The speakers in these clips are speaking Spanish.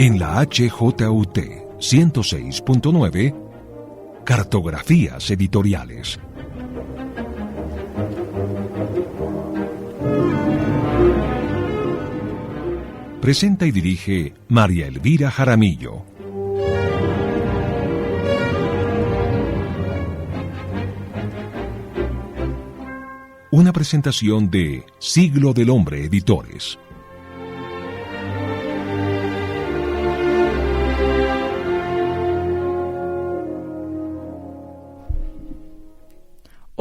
En la HJUT 106.9, Cartografías Editoriales. Presenta y dirige María Elvira Jaramillo. Una presentación de Siglo del Hombre Editores.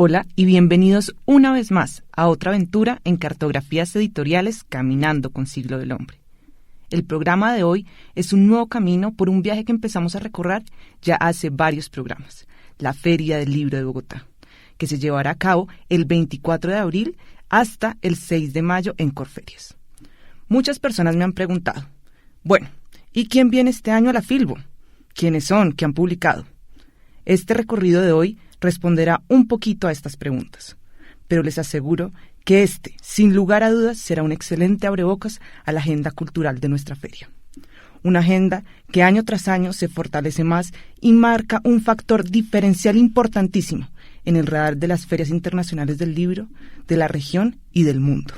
Hola y bienvenidos una vez más a otra aventura en Cartografías Editoriales Caminando con Siglo del Hombre. El programa de hoy es un nuevo camino por un viaje que empezamos a recorrer ya hace varios programas, la Feria del Libro de Bogotá, que se llevará a cabo el 24 de abril hasta el 6 de mayo en Corferias. Muchas personas me han preguntado, bueno, ¿y quién viene este año a la Filbo? ¿Quiénes son? ¿Qué han publicado? Este recorrido de hoy responderá un poquito a estas preguntas, pero les aseguro que sin lugar a dudas, será un excelente abrebocas a la agenda cultural de nuestra feria. Una agenda que año tras año se fortalece más y marca un factor diferencial importantísimo en el radar de las ferias internacionales del libro, de la región y del mundo.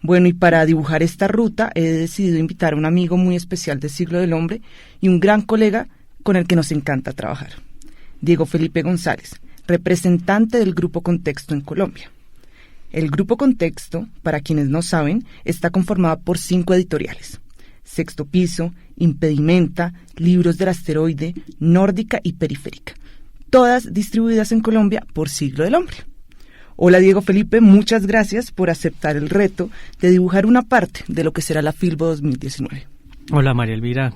Bueno, y para dibujar esta ruta he decidido invitar a un amigo muy especial de Siglo del Hombre y un gran colega con el que nos encanta trabajar. Diego Felipe González, representante del Grupo Contexto en Colombia. El Grupo Contexto, para quienes no saben, está conformado por 5 editoriales: Sexto Piso, Impedimenta, Libros del Asteroide, Nórdica y Periférica, todas distribuidas en Colombia por Siglo del Hombre. Hola Diego Felipe, muchas gracias por aceptar el reto de dibujar una parte de lo que será la Filbo 2019. Hola María Elvira.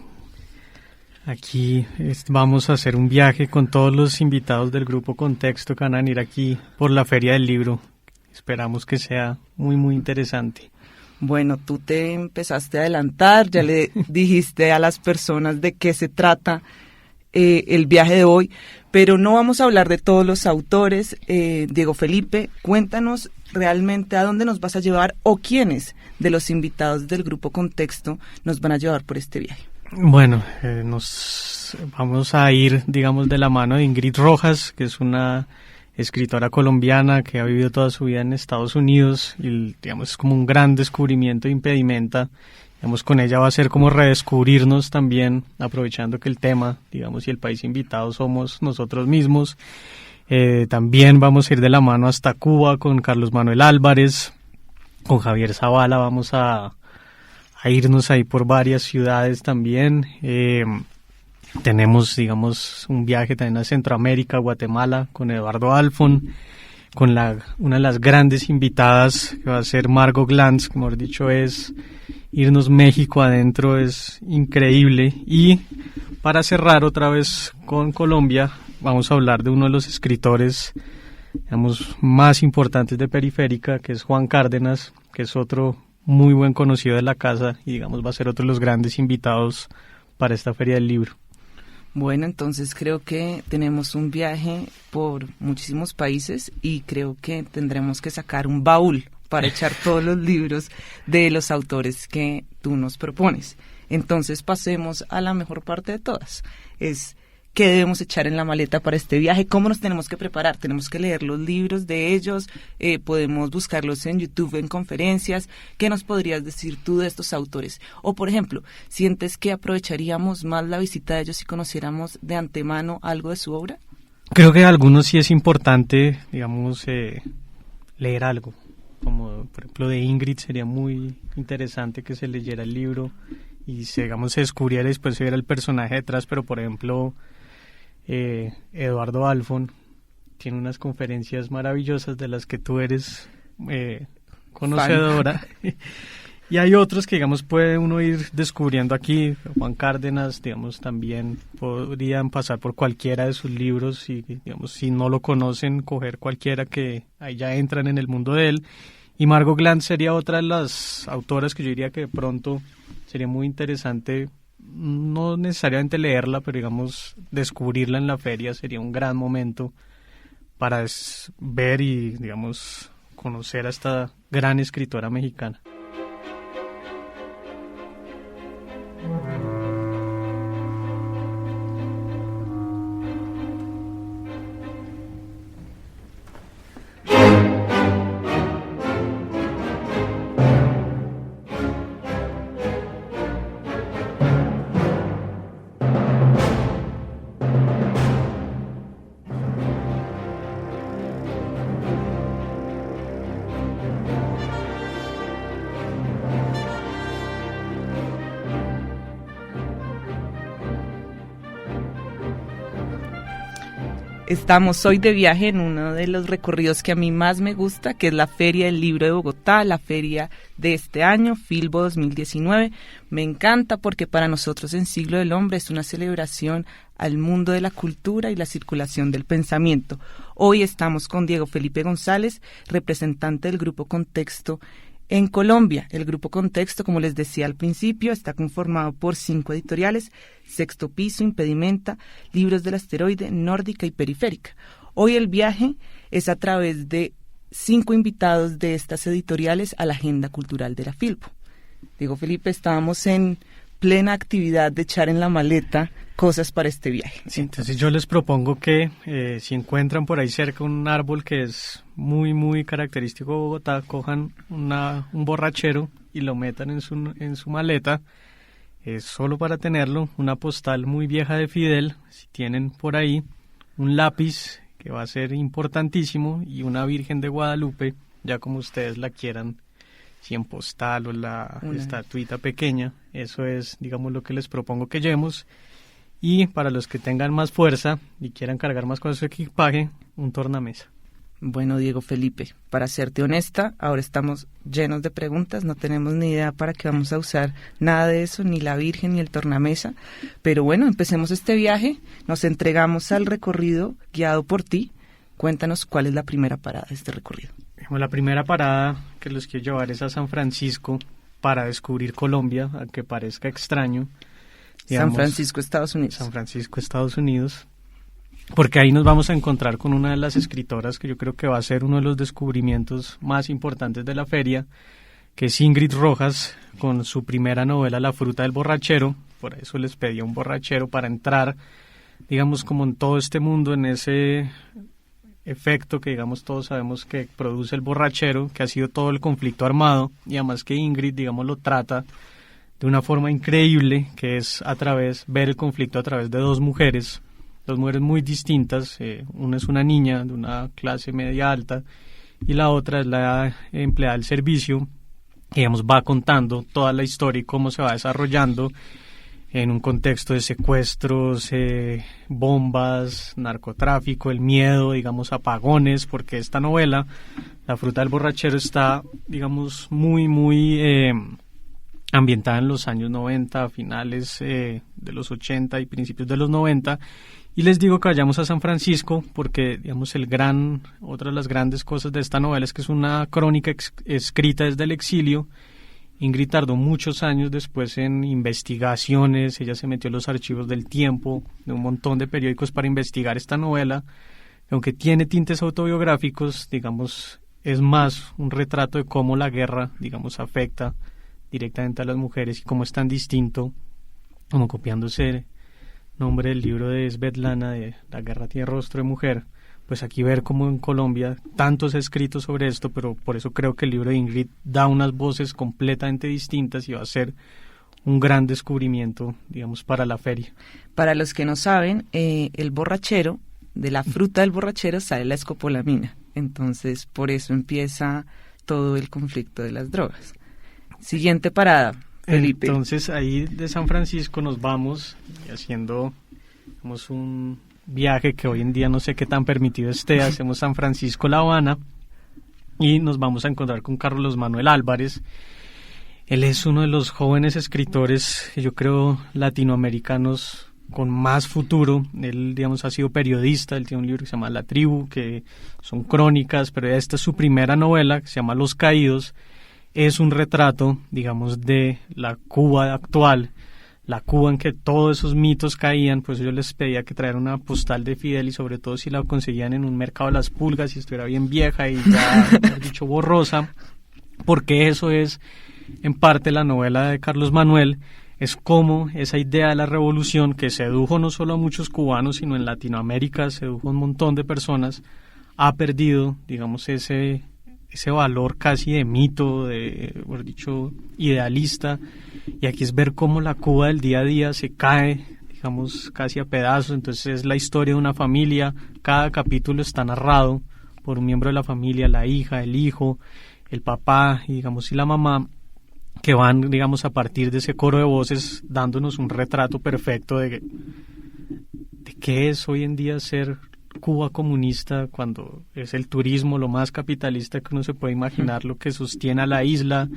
Aquí vamos a hacer un viaje con todos los invitados del Grupo Contexto que van a venir aquí por la Feria del Libro. Esperamos que sea muy, muy interesante. Bueno, tú te empezaste a adelantar, ya le dijiste a las personas de qué se trata el viaje de hoy, pero no vamos a hablar de todos los autores. Diego Felipe, cuéntanos realmente a dónde nos vas a llevar o quiénes de los invitados del Grupo Contexto nos van a llevar por este viaje. Bueno, nos vamos a ir, digamos, de la mano de Ingrid Rojas, que es una escritora colombiana que ha vivido toda su vida en Estados Unidos y, digamos, es como un gran descubrimiento de Impedimenta. Digamos, con ella va a ser como redescubrirnos también, aprovechando que el tema, digamos, y el país invitado somos nosotros mismos. También vamos a ir de la mano hasta Cuba con Carlos Manuel Álvarez, con Javier Zavala vamos a irnos ahí por varias ciudades también. Tenemos, digamos, un viaje también a Centroamérica, Guatemala, con Eduardo Alfon, con una de las grandes invitadas que va a ser Margot Glantz, que mejor dicho es irnos México adentro, es increíble. Y para cerrar otra vez con Colombia, vamos a hablar de uno de los escritores, digamos, más importantes de Periférica, que es Juan Cárdenas, que es otro muy buen conocido de la casa y, digamos, va a ser otro de los grandes invitados para esta Feria del Libro. Bueno, entonces creo que tenemos un viaje por muchísimos países y creo que tendremos que sacar un baúl para echar todos los libros de los autores que tú nos propones. Entonces pasemos a la mejor parte de todas. ¿Qué debemos echar en la maleta para este viaje? ¿Cómo nos tenemos que preparar? ¿Tenemos que leer los libros de ellos? ¿Podemos buscarlos en YouTube, en conferencias? ¿Qué nos podrías decir tú de estos autores? O, por ejemplo, ¿sientes que aprovecharíamos más la visita de ellos si conociéramos de antemano algo de su obra? Creo que a algunos sí es importante, digamos, leer algo. Como, por ejemplo, de Ingrid sería muy interesante que se leyera el libro y, digamos, se descubriera y después se viera el personaje detrás, pero, por ejemplo, Eduardo Alfon tiene unas conferencias maravillosas de las que tú eres conocedora. Y hay otros que, digamos, puede uno ir descubriendo aquí. Juan Cárdenas, digamos, también podrían pasar por cualquiera de sus libros y, digamos, si no lo conocen, coger cualquiera que ahí ya entran en el mundo de él. Y Margot Glantz sería otra de las autoras que yo diría que de pronto sería muy interesante, no necesariamente leerla, pero, digamos, descubrirla en la feria sería un gran momento para ver y, digamos, conocer a esta gran escritora mexicana. Estamos hoy de viaje en uno de los recorridos que a mí más me gusta, que es la Feria del Libro de Bogotá, la feria de este año, Filbo 2019. Me encanta porque para nosotros en Siglo del Hombre es una celebración al mundo de la cultura y la circulación del pensamiento. Hoy estamos con Diego Felipe González, representante del Grupo Contexto en Colombia. El Grupo Contexto, como les decía al principio, está conformado por 5 editoriales: Sexto Piso, Impedimenta, Libros del Asteroide, Nórdica y Periférica. Hoy el viaje es a través de 5 invitados de estas editoriales a la agenda cultural de la Filbo. Diego Felipe, estábamos en plena actividad de echar en la maleta cosas para este viaje. Sí, entonces yo les propongo que si encuentran por ahí cerca un árbol que es muy característico de Bogotá, cojan un borrachero y lo metan en su maleta, solo para tenerlo, una postal muy vieja de Fidel, si tienen por ahí, un lápiz que va a ser importantísimo y una Virgen de Guadalupe, ya como ustedes la quieran, si en postal o la estatuita pequeña. Eso es, digamos, lo que les propongo que llevemos. Y para los que tengan más fuerza y quieran cargar más con su equipaje, un tornamesa. Bueno, Diego Felipe, para serte honesta, ahora estamos llenos de preguntas, no tenemos ni idea para qué vamos a usar nada de eso, ni la Virgen ni el tornamesa, pero bueno, empecemos este viaje, nos entregamos al recorrido guiado por ti. Cuéntanos cuál es la primera parada de este recorrido. La primera parada que los quiero llevar es a San Francisco para descubrir Colombia, aunque parezca extraño. Digamos, San Francisco, Estados Unidos. San Francisco, Estados Unidos. Porque ahí nos vamos a encontrar con una de las escritoras que yo creo que va a ser uno de los descubrimientos más importantes de la feria, que es Ingrid Rojas, con su primera novela La fruta del borrachero. Por eso les pedí un borrachero para entrar, digamos, como en todo este mundo, en ese efecto que, digamos, todos sabemos que produce el borrachero, que ha sido todo el conflicto armado, y además que Ingrid, digamos, lo trata de una forma increíble, que es ver el conflicto a través de dos mujeres muy distintas. Una es una niña de una clase media alta y la otra es la empleada del servicio, que, digamos, va contando toda la historia y cómo se va desarrollando en un contexto de secuestros, bombas, narcotráfico, el miedo, digamos, apagones, porque esta novela, La fruta del borrachero, está, digamos, muy ambientada en los años 90, finales de los 80 y principios de los 90, y les digo que vayamos a San Francisco porque, digamos, otra de las grandes cosas de esta novela es que es una crónica escrita desde el exilio. Ingrid tardó muchos años después en investigaciones, ella se metió en los archivos del Tiempo, de un montón de periódicos para investigar esta novela, aunque tiene tintes autobiográficos, digamos, es más un retrato de cómo la guerra, digamos, afecta directamente a las mujeres y cómo es tan distinto, como copiándose el nombre del libro de Svetlana de La guerra tiene rostro de mujer. Pues aquí ver cómo en Colombia tanto se ha escrito sobre esto, pero por eso creo que el libro de Ingrid da unas voces completamente distintas y va a ser un gran descubrimiento, digamos, para la feria. Para los que no saben, el borrachero, de la fruta del borrachero sale la escopolamina, entonces por eso empieza todo el conflicto de las drogas. Siguiente parada, Felipe. Entonces ahí de San Francisco nos vamos haciendo, digamos, un viaje que hoy en día no sé qué tan permitido esté. Hacemos San Francisco, La Habana, y nos vamos a encontrar con Carlos Manuel Álvarez. Él es uno de los jóvenes escritores, yo creo, latinoamericanos con más futuro. Él, digamos, ha sido periodista, él tiene un libro que se llama La Tribu, que son crónicas, pero esta es su primera novela, que se llama Los Caídos. Es un retrato, digamos, de la Cuba actual, la Cuba en que todos esos mitos caían. Pues yo les pedía que trajeran una postal de Fidel, y sobre todo si la conseguían en un mercado de las pulgas y estuviera bien vieja y ya, mejor dicho, borrosa, porque eso es en parte la novela de Carlos Manuel. Es como esa idea de la revolución que sedujo no solo a muchos cubanos, sino en Latinoamérica sedujo a un montón de personas, ha perdido, digamos, ese valor casi de mito, mejor dicho, idealista, y aquí es ver cómo la Cuba del día a día se cae, digamos, casi a pedazos. Entonces es la historia de una familia, cada capítulo está narrado por un miembro de la familia, la hija, el hijo, el papá, y, digamos, y la mamá, que van, digamos, a partir de ese coro de voces dándonos un retrato perfecto de qué es hoy en día ser Cuba comunista, cuando es el turismo lo más capitalista que uno se puede imaginar, lo que sostiene a la isla,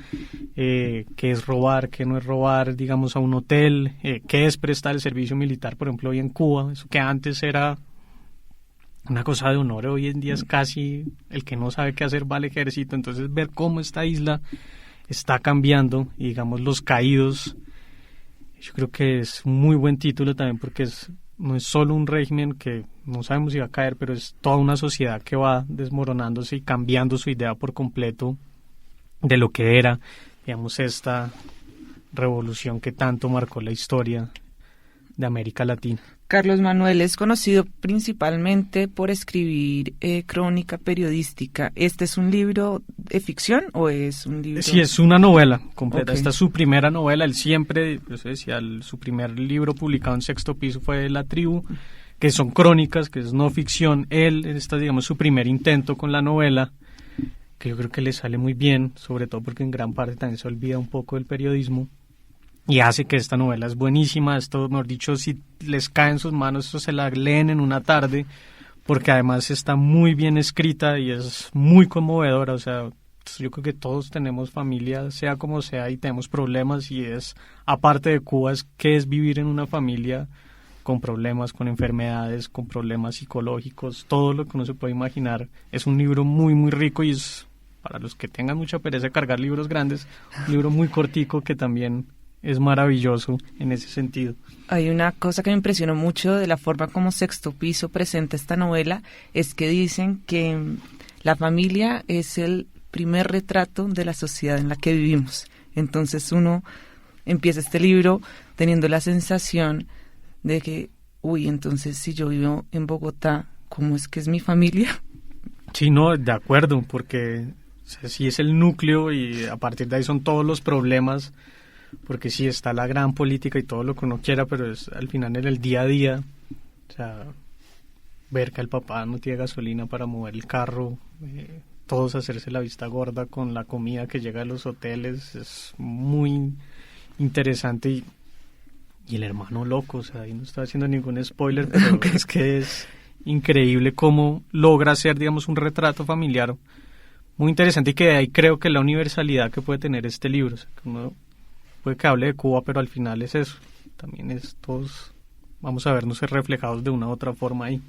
qué es robar, qué no es robar, digamos, a un hotel, qué es prestar el servicio militar, por ejemplo, hoy en Cuba, eso que antes era una cosa de honor, hoy en día es casi el que no sabe qué hacer va al ejército. Entonces ver cómo esta isla está cambiando y, digamos, los caídos, yo creo que es un muy buen título también, porque no es solo un régimen que no sabemos si va a caer, pero es toda una sociedad que va desmoronándose y cambiando su idea por completo de lo que era, digamos, esta revolución que tanto marcó la historia de América Latina. Carlos Manuel es conocido principalmente por escribir crónica periodística. ¿Este es un libro de ficción o es un libro...? Sí, es una novela completa. Okay. Esta es su primera novela. Él siempre, yo decía, su primer libro publicado en Sexto Piso fue La Tribu, que son crónicas, que es no ficción. Esta es, digamos, su primer intento con la novela, que yo creo que le sale muy bien, sobre todo porque en gran parte también se olvida un poco del periodismo. Y hace que esta novela es buenísima. Esto, mejor dicho, si les cae en sus manos, esto se la leen en una tarde, porque además está muy bien escrita y es muy conmovedora. O sea, yo creo que todos tenemos familia, sea como sea, y tenemos problemas, y es, aparte de Cuba, es qué es vivir en una familia con problemas, con enfermedades, con problemas psicológicos, todo lo que uno se puede imaginar. Es un libro muy, muy rico, y es, para los que tengan mucha pereza de cargar libros grandes, un libro muy cortico que también es maravilloso en ese sentido. Hay una cosa que me impresionó mucho de la forma como Sexto Piso presenta esta novela, es que dicen que la familia es el primer retrato de la sociedad en la que vivimos. Entonces uno empieza este libro teniendo la sensación de que, entonces si yo vivo en Bogotá, ¿cómo es que es mi familia? Sí, no, de acuerdo, porque sí es el núcleo y a partir de ahí son todos los problemas, porque sí está la gran política y todo lo que uno quiera, pero es al final en el día a día, o sea, ver que el papá no tiene gasolina para mover el carro, todos hacerse la vista gorda con la comida que llega a los hoteles, es muy interesante. Y el hermano loco, o sea, ahí no estoy haciendo ningún spoiler, pero okay, es que es increíble cómo logra hacer, digamos, un retrato familiar muy interesante, y que de ahí creo que la universalidad que puede tener este libro, o sea, que uno puede que hable de Cuba, pero al final es eso, también es todos, vamos a vernos reflejados de una u otra forma ahí.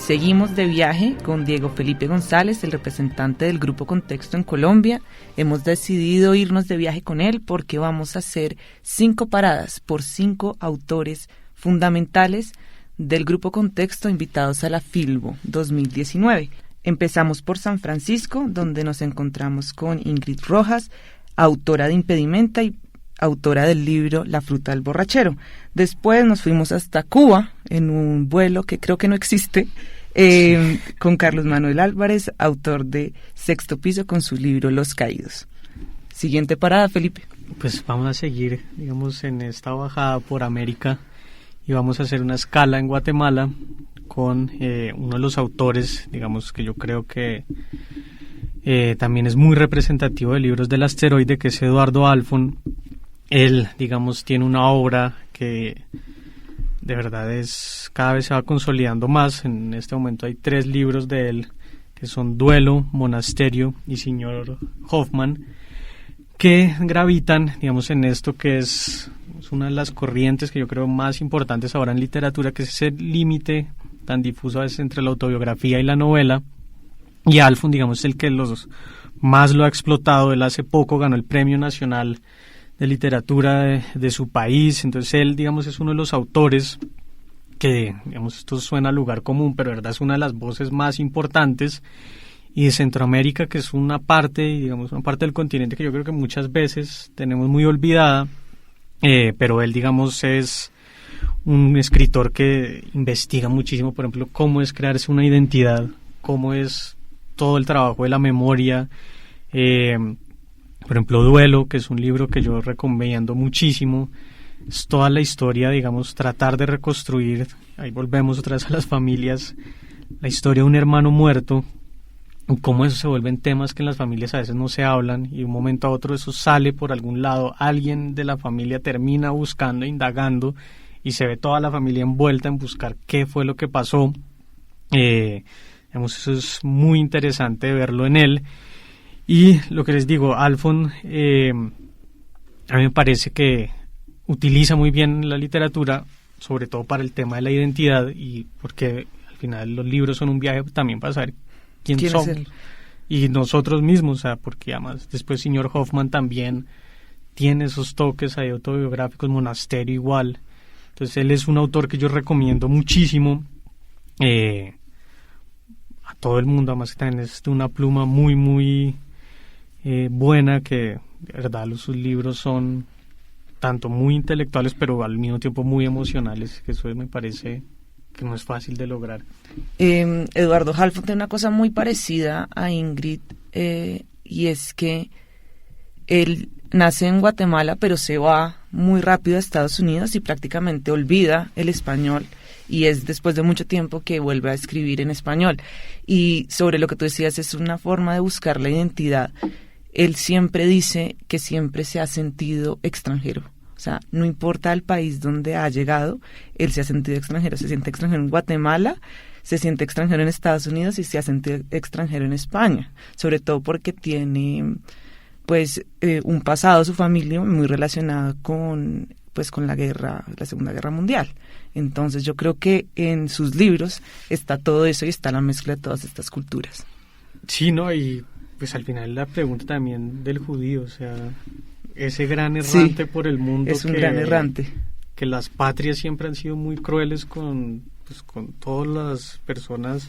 Seguimos de viaje con Diego Felipe González, el representante del Grupo Contexto en Colombia. Hemos decidido irnos de viaje con él porque vamos a hacer 5 paradas por 5 autores fundamentales del Grupo Contexto invitados a la Filbo 2019. Empezamos por San Francisco, donde nos encontramos con Ingrid Rojas, autora de Impedimenta y autora del libro La fruta del borrachero. Después nos fuimos hasta Cuba en un vuelo que creo que no existe, con Carlos Manuel Álvarez, autor de Sexto Piso, con su libro Los Caídos. Siguiente parada, Felipe. Pues vamos a seguir, digamos, en esta bajada por América, y vamos a hacer una escala en Guatemala con uno de los autores, digamos, que yo creo que también es muy representativo de Libros del Asteroide, que es Eduardo Halfon. Él, digamos, tiene una obra que de verdad cada vez se va consolidando más. En este momento hay 3 libros de él, que son Duelo, Monasterio y Señor Hoffman, que gravitan, digamos, en esto que es una de las corrientes que yo creo más importantes ahora en literatura, que es ese límite tan difuso a veces entre la autobiografía y la novela. Y Halfon, digamos, es el que más lo ha explotado. Él hace poco ganó el Premio Nacional de Literatura de su país. Entonces él, digamos, es uno de los autores que, digamos, esto suena a lugar común, pero de verdad es una de las voces más importantes, y de Centroamérica, que es una parte, digamos, una parte del continente que yo creo que muchas veces tenemos muy olvidada, pero él, digamos, es un escritor que investiga muchísimo, por ejemplo, cómo es crearse una identidad, cómo es todo el trabajo de la memoria. Por ejemplo, Duelo, que es un libro que yo recomiendo muchísimo, es toda la historia, digamos, tratar de reconstruir, ahí volvemos otra vez a las familias, la historia de un hermano muerto, y cómo eso se vuelven temas que en las familias a veces no se hablan, y de un momento a otro eso sale por algún lado, alguien de la familia termina buscando, indagando, y se ve toda la familia envuelta en buscar qué fue lo que pasó. Digamos, eso es muy interesante verlo en él. Y lo que les digo, Halfon, a mí me parece que utiliza muy bien la literatura, sobre todo para el tema de la identidad, y porque al final los libros son un viaje también para saber quién somos y nosotros mismos, o sea, porque además después señor Hoffman también tiene esos toques ahí autobiográficos, Monasterio igual. Entonces él es un autor que yo recomiendo muchísimo a todo el mundo, además que también es de una pluma muy muy buena, que de verdad sus libros son tanto muy intelectuales pero al mismo tiempo muy emocionales, que eso me parece que no es fácil de lograr. Eduardo Halfon tiene una cosa muy parecida a Ingrid, y es que él nace en Guatemala pero se va muy rápido a Estados Unidos y prácticamente olvida el español, y es después de mucho tiempo que vuelve a escribir en español. Y sobre lo que tú decías, es una forma de buscar la identidad. Él siempre dice que siempre se ha sentido extranjero. O sea, no importa el país donde ha llegado, él se ha sentido extranjero. Se siente extranjero en Guatemala, se siente extranjero en Estados Unidos y se ha sentido extranjero en España. Sobre todo porque tiene, pues, un pasado, su familia, muy relacionado con la guerra, la Segunda Guerra Mundial. Entonces yo creo que en sus libros está todo eso y está la mezcla de todas estas culturas. Sí, ¿no? Y pues al final la pregunta también del judío, o sea, ese gran errante por el mundo. Es un gran errante. Que las patrias siempre han sido muy crueles con todas las personas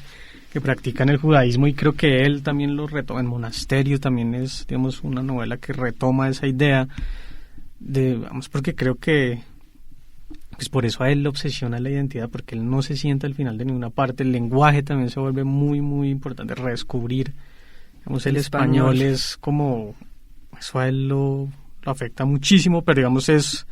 que practican el judaísmo, y creo que él también lo retoma. En Monasterio también es, digamos, una novela que retoma esa idea vamos, porque creo que pues por eso a él le obsesiona la identidad, porque él no se siente al final de ninguna parte. El lenguaje también se vuelve muy muy importante, redescubrir, digamos, el español es como, eso a él lo afecta muchísimo, pero digamos es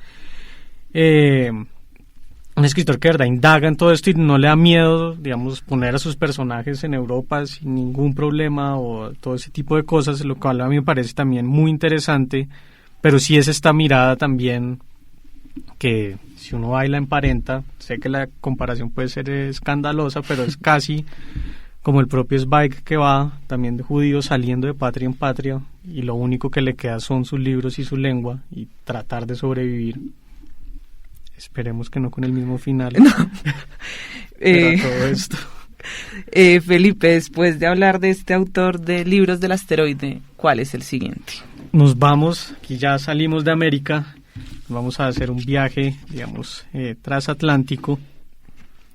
un escritor que de verdad indaga en todo esto y no le da miedo, digamos, poner a sus personajes en Europa sin ningún problema o todo ese tipo de cosas, lo cual a mí me parece también muy interesante. Pero sí es esta mirada también que si uno va y la emparenta, sé que la comparación puede ser escandalosa, pero es casi como el propio Zweig, que va también de judío saliendo de patria en patria y lo único que le queda son sus libros y su lengua y tratar de sobrevivir. Esperemos que no con el mismo final. No. Todo esto. Felipe, después de hablar de este autor de Libros del Asteroide, ¿cuál es el siguiente? Nos vamos, aquí ya salimos de América, vamos a hacer un viaje, digamos, transatlántico,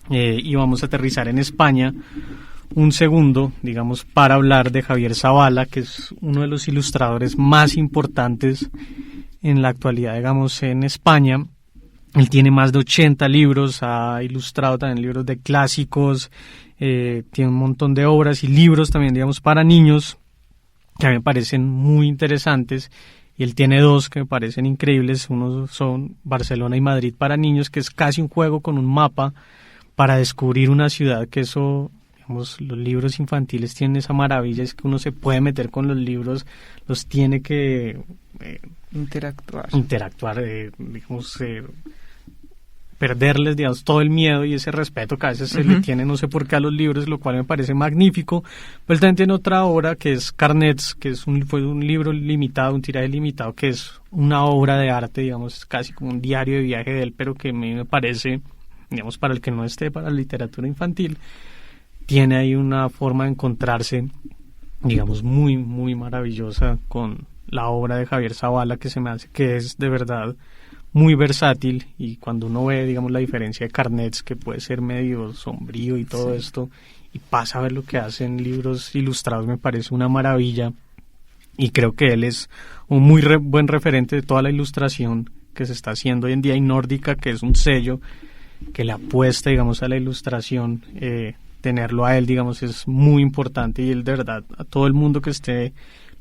y vamos a aterrizar en España un segundo, digamos, para hablar de Javier Zabala, que es uno de los ilustradores más importantes en la actualidad, digamos, en España. Él tiene más de 80 libros, ha ilustrado también libros de clásicos, tiene un montón de obras y libros también, digamos, para niños, que a mí me parecen muy interesantes, y él tiene dos que me parecen increíbles. Uno son Barcelona y Madrid para niños, que es casi un juego con un mapa para descubrir una ciudad, que eso, digamos, los libros infantiles tienen esa maravilla, es que uno se puede meter con los libros, los tiene que interactuar, digamos, perderles, digamos, todo el miedo y ese respeto que a veces se le tiene, no sé por qué, a los libros, lo cual me parece magnífico. Pero él también tiene otra obra que es Carnets, que fue un libro limitado, un tiraje limitado, que es una obra de arte, digamos, casi como un diario de viaje de él, pero que a mí me parece, digamos, para el que no esté para la literatura infantil, tiene ahí una forma de encontrarse, digamos, muy, muy maravillosa con la obra de Javier Zabala, que se me hace que es de verdad muy versátil, y cuando uno ve, digamos, la diferencia de carnets, que puede ser medio sombrío y todo esto, y pasa a ver lo que hacen libros ilustrados, me parece una maravilla, y creo que él es un muy buen referente de toda la ilustración que se está haciendo hoy en día, y Nórdica, que es un sello que le apuesta, digamos, a la ilustración, tenerlo a él, digamos, es muy importante, y él, de verdad, a todo el mundo que esté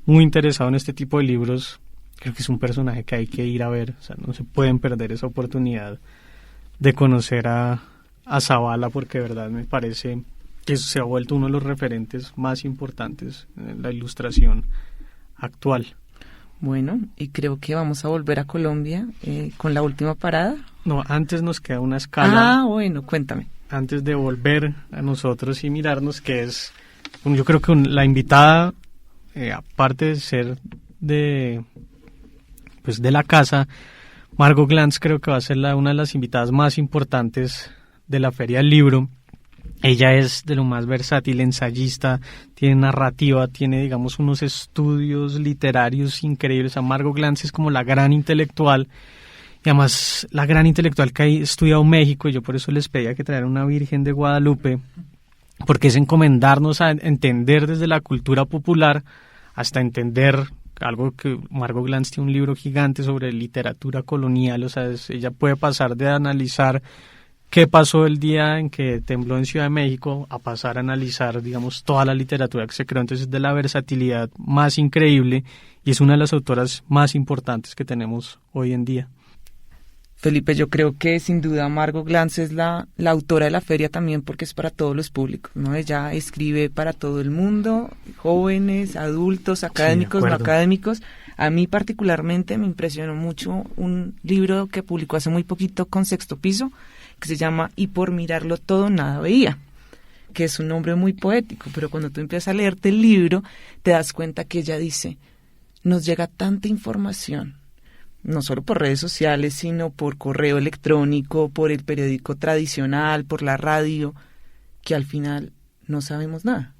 muy interesado en este tipo de libros, creo que es un personaje que hay que ir a ver. O sea, no se pueden perder esa oportunidad de conocer a Zavala, porque de verdad me parece que se ha vuelto uno de los referentes más importantes en la ilustración actual. Bueno, y creo que vamos a volver a Colombia con la última parada. No, antes nos queda una escala. Ah, bueno, cuéntame. Antes de volver a nosotros y mirarnos, que es, yo creo que la invitada, aparte de ser de la casa, Margot Glantz, creo que va a ser una de las invitadas más importantes de la Feria del Libro. Ella es de lo más versátil, ensayista, tiene narrativa, tiene, digamos, unos estudios literarios increíbles. A Margot Glantz es como la gran intelectual, y además la gran intelectual que ha estudiado México, y yo por eso les pedía que trajeran una Virgen de Guadalupe, porque es encomendarnos a entender desde la cultura popular hasta entender algo que Margot Glantz tiene un libro gigante sobre literatura colonial. O sea, ella puede pasar de analizar qué pasó el día en que tembló en Ciudad de México a pasar a analizar, digamos, toda la literatura que se creó. Entonces, es de la versatilidad más increíble, y es una de las autoras más importantes que tenemos hoy en día. Felipe, yo creo que sin duda Margot Glantz es la autora de la feria también, porque es para todos los públicos, ¿no? Ella escribe para todo el mundo, jóvenes, adultos, académicos, no académicos. A mí particularmente me impresionó mucho un libro que publicó hace muy poquito con Sexto Piso, que se llama Y por mirarlo todo nada veía, que es un nombre muy poético, pero cuando tú empiezas a leerte el libro te das cuenta que ella dice, nos llega tanta información, no solo por redes sociales, sino por correo electrónico, por el periódico tradicional, por la radio, que al final no sabemos nada.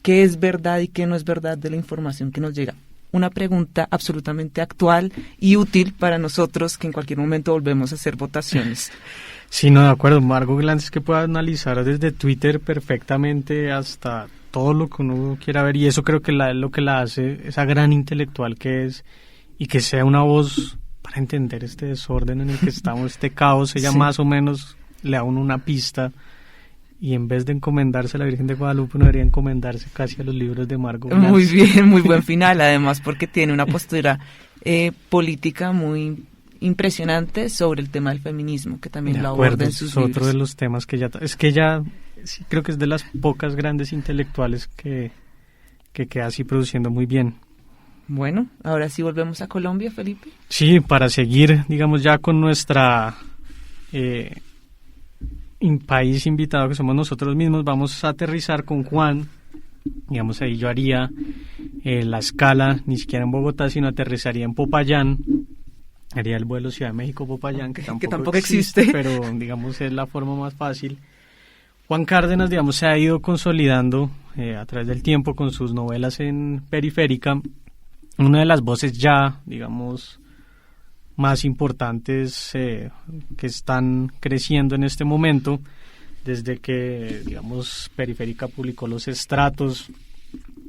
¿Qué es verdad y qué no es verdad de la información que nos llega? Una pregunta absolutamente actual y útil para nosotros, que en cualquier momento volvemos a hacer votaciones. Sí, no, de acuerdo. Margot Glantz es que puede analizar desde Twitter perfectamente hasta todo lo que uno quiera ver, y eso creo que lo que la hace esa gran intelectual que es, y que sea una voz para entender este desorden en el que estamos, este caos. Ella más o menos le da una pista, y en vez de encomendarse a la Virgen de Guadalupe, uno debería encomendarse casi a los libros de Margot Glantz. Muy bien, muy buen final, además, porque tiene una postura política muy impresionante sobre el tema del feminismo, que también lo aborda en sus libros. Es otro de los temas que ella sí, creo que es de las pocas grandes intelectuales que queda así produciendo muy bien. Bueno, ahora sí volvemos a Colombia, Felipe. Sí, para seguir, digamos, ya con nuestra país invitado, que somos nosotros mismos, vamos a aterrizar con Juan. Digamos, ahí yo haría la escala, ni siquiera en Bogotá, sino aterrizaría en Popayán. Haría el vuelo Ciudad de México-Popayán, que tampoco existe, pero digamos es la forma más fácil. Juan Cárdenas, digamos, se ha ido consolidando a través del tiempo con sus novelas en Periférica. Una de las voces ya, digamos, más importantes que están creciendo en este momento, desde que, digamos, Periférica publicó Los Estratos.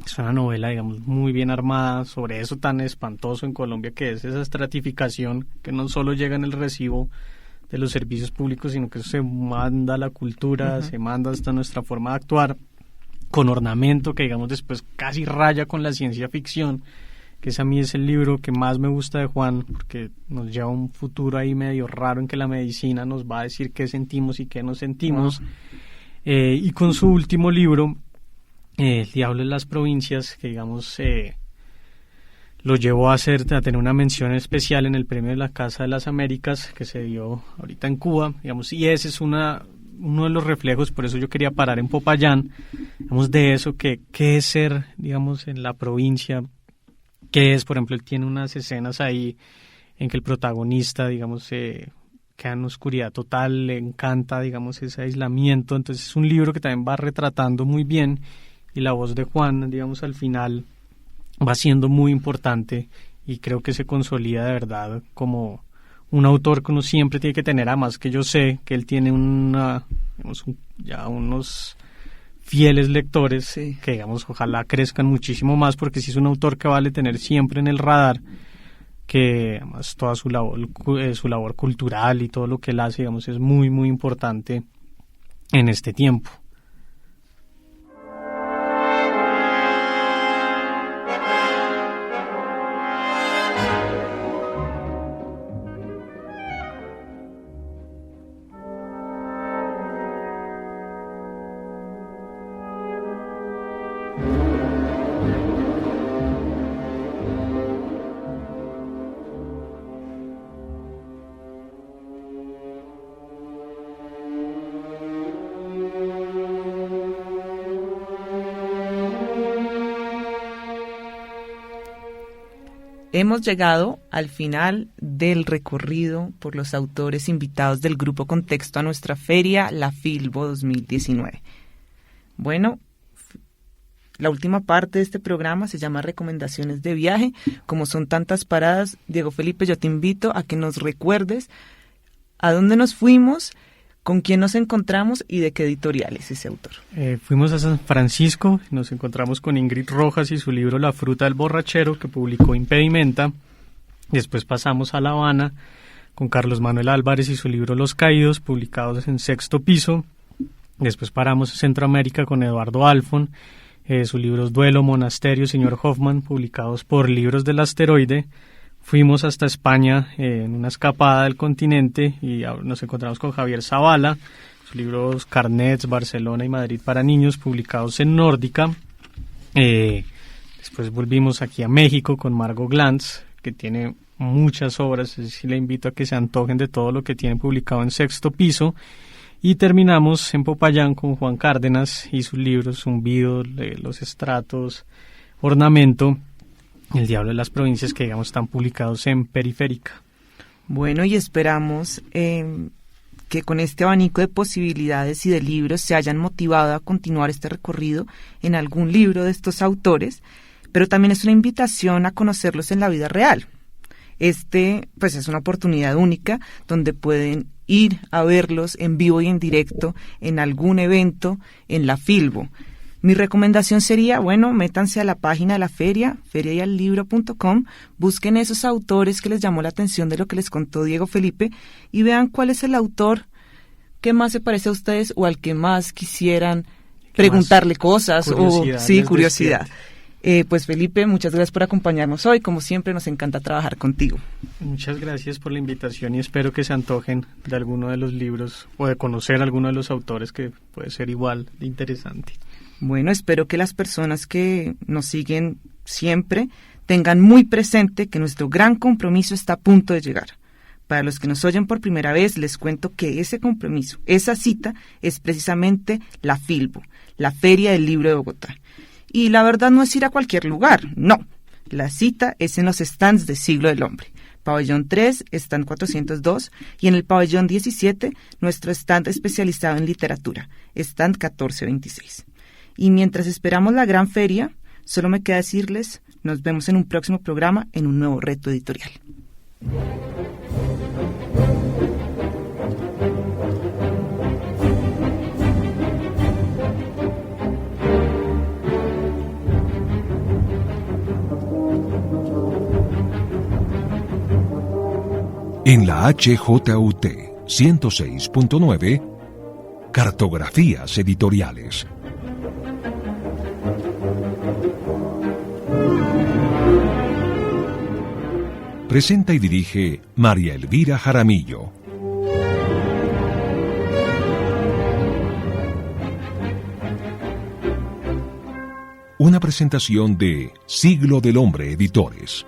Es una novela, digamos, muy bien armada sobre eso tan espantoso en Colombia que es esa estratificación, que no solo llega en el recibo de los servicios públicos, sino que eso se manda a la cultura, se manda hasta nuestra forma de actuar, con ornamento que, digamos, después casi raya con la ciencia ficción, que ese a mí es el libro que más me gusta de Juan, porque nos lleva a un futuro ahí medio raro en que la medicina nos va a decir qué sentimos y qué no sentimos. Y con su último libro, El Diablo en las Provincias, que digamos lo llevó a tener una mención especial en el premio de la Casa de las Américas que se dio ahorita en Cuba, digamos, y ese es uno de los reflejos. Por eso yo quería parar en Popayán, digamos, de eso que es ser, digamos, en la provincia, que es, por ejemplo, él tiene unas escenas ahí en que el protagonista, digamos, queda en oscuridad total, le encanta, digamos, ese aislamiento. Entonces es un libro que también va retratando muy bien, y la voz de Juan, digamos, al final va siendo muy importante, y creo que se consolida de verdad como un autor que uno siempre tiene que tener, además que yo sé que él tiene ya unos fieles lectores, sí, que digamos ojalá crezcan muchísimo más, porque sí es un autor que vale tener siempre en el radar, que además toda su labor cultural y todo lo que él hace, digamos, es muy muy importante en este tiempo. Hemos llegado al final del recorrido por los autores invitados del Grupo Contexto a nuestra feria, la Filbo 2019. Bueno, la última parte de este programa se llama Recomendaciones de Viaje. Como son tantas paradas, Diego Felipe, yo te invito a que nos recuerdes a dónde nos fuimos, con quién nos encontramos y de qué editorial es ese autor. Fuimos a San Francisco, nos encontramos con Ingrid Rojas y su libro La fruta del borrachero, que publicó Impedimenta. Después pasamos a La Habana con Carlos Manuel Álvarez y su libro Los Caídos, publicados en Sexto Piso. Después paramos a Centroamérica con Eduardo Alfon, sus libros Duelo, Monasterio, Señor Hoffman, publicados por Libros del Asteroide. Fuimos hasta España en una escapada del continente y nos encontramos con Javier Zavala, sus libros Carnets, Barcelona y Madrid para niños, publicados en Nórdica. Después volvimos aquí a México con Margot Glantz, que tiene muchas obras, es decir, le invito a que se antojen de todo lo que tiene publicado en Sexto Piso. Y terminamos en Popayán con Juan Cárdenas y sus libros Zumbido, Los Estratos, Ornamento, El Diablo de las Provincias, que digamos están publicados en Periférica. Bueno, y esperamos que con este abanico de posibilidades y de libros se hayan motivado a continuar este recorrido en algún libro de estos autores, pero también es una invitación a conocerlos en la vida real. Pues es una oportunidad única donde pueden ir a verlos en vivo y en directo en algún evento en la Filbo. Mi recomendación sería, métanse a la página de la feria, feriayallibro.com, busquen esos autores que les llamó la atención de lo que les contó Diego Felipe y vean cuál es el autor que más se parece a ustedes o al que más quisieran preguntarle cosas curiosidad. Pues Felipe, muchas gracias por acompañarnos hoy. Como siempre, nos encanta trabajar contigo. Muchas gracias por la invitación y espero que se antojen de alguno de los libros o de conocer alguno de los autores, que puede ser igual de interesante. Bueno, espero que las personas que nos siguen siempre tengan muy presente que nuestro gran compromiso está a punto de llegar. Para los que nos oyen por primera vez, les cuento que ese compromiso, esa cita, es precisamente la Filbo, la Feria del Libro de Bogotá. Y la verdad no es ir a cualquier lugar, no. La cita es en los stands de Siglo del Hombre. Pabellón 3, stand 402, y en el pabellón 17, nuestro stand especializado en literatura, stand 1426. Y mientras esperamos la gran feria, solo me queda decirles, nos vemos en un próximo programa en un nuevo reto editorial. En la HJUT 106.9, Cartografías Editoriales. Presenta y dirige María Elvira Jaramillo. Una presentación de Siglo del Hombre Editores.